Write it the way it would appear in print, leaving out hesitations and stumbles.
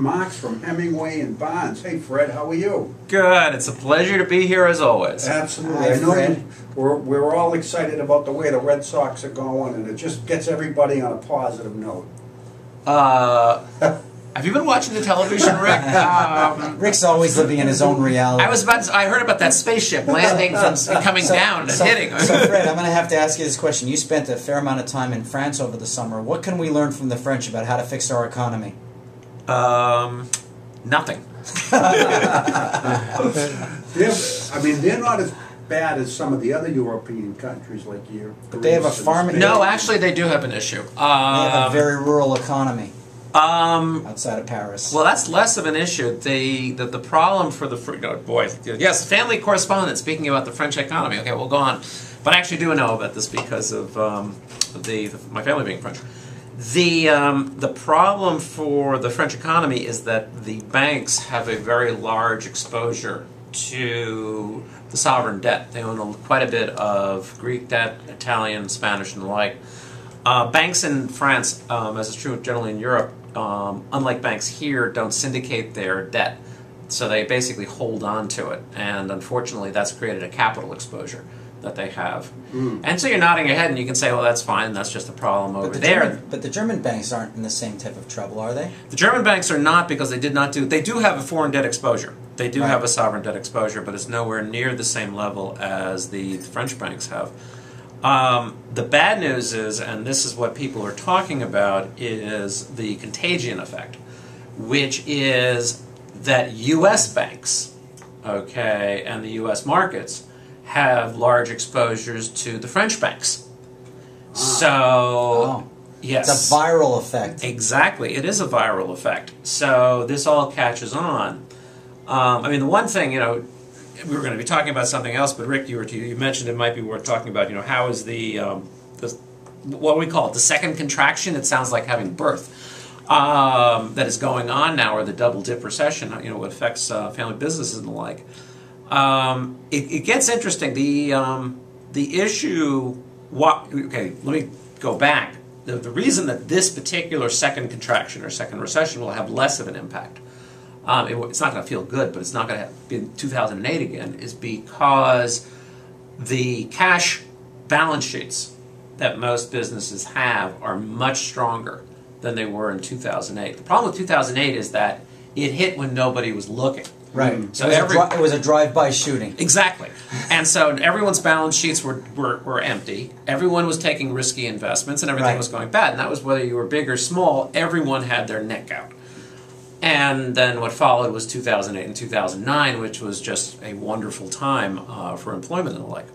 Marx from Hemingway and Barnes. Hey Fred, how are you? Good. It's a pleasure to be here as always. Absolutely. Hi, I know Fred. we're all excited about the way the Red Sox are going, and it just gets everybody on a positive note. Have you been watching the television, Rick? Rick's always living in his own reality. I heard about that spaceship landing from coming down and hitting. So Fred, I'm going to have to ask you this question. You spent a fair amount of time in France over the summer. What can we learn from the French about how to fix our economy? Nothing. They're not as bad as some of the other European countries like here. But they have a farming. No, actually, they do have an issue. They have a very rural economy. Outside of Paris. Well, that's less of an issue. The problem for the yes, family correspondent speaking about the French economy. Okay, we'll go on. But I actually do know about this because of my family being French. The problem for the French economy is that the banks have a very large exposure to the sovereign debt. They own quite a bit of Greek debt, Italian, Spanish, and the like. Banks in France, as is true generally in Europe, unlike banks here, don't syndicate their debt. So they basically hold on to it. And unfortunately, that's created a capital exposure that they have. And so you're nodding your head and you can say, well, that's fine, that's just a problem over there. But the German banks aren't in the same type of trouble, are they? The German banks are not, because they do have a foreign debt exposure. They do have a sovereign debt exposure, but it's nowhere near the same level as the French banks have. The bad news is, and this is what people are talking about, is the contagion effect, which is that U.S. banks, okay, and the U.S. markets have large exposures to the French banks. So, yes. It's a viral effect. Exactly. It is a viral effect. So this all catches on. The one thing, we were going to be talking about something else, but Rick, you mentioned it might be worth talking about, how is what do we call it, the second contraction? It sounds like having birth. That is going on now, or the double dip recession, what affects family businesses and the like. It gets interesting. The issue, okay, let me go back. The reason that this particular second contraction or second recession will have less of an impact, it's not going to feel good, but it's not going to be in 2008 again, is because the cash balance sheets that most businesses have are much stronger than they were in 2008. The problem with 2008 is that it hit when nobody was looking. Right. So it was a drive-by shooting. Exactly. And so everyone's balance sheets were empty. Everyone was taking risky investments, and everything was going bad. And that was whether you were big or small, everyone had their neck out. And then what followed was 2008 and 2009, which was just a wonderful time for employment and the like.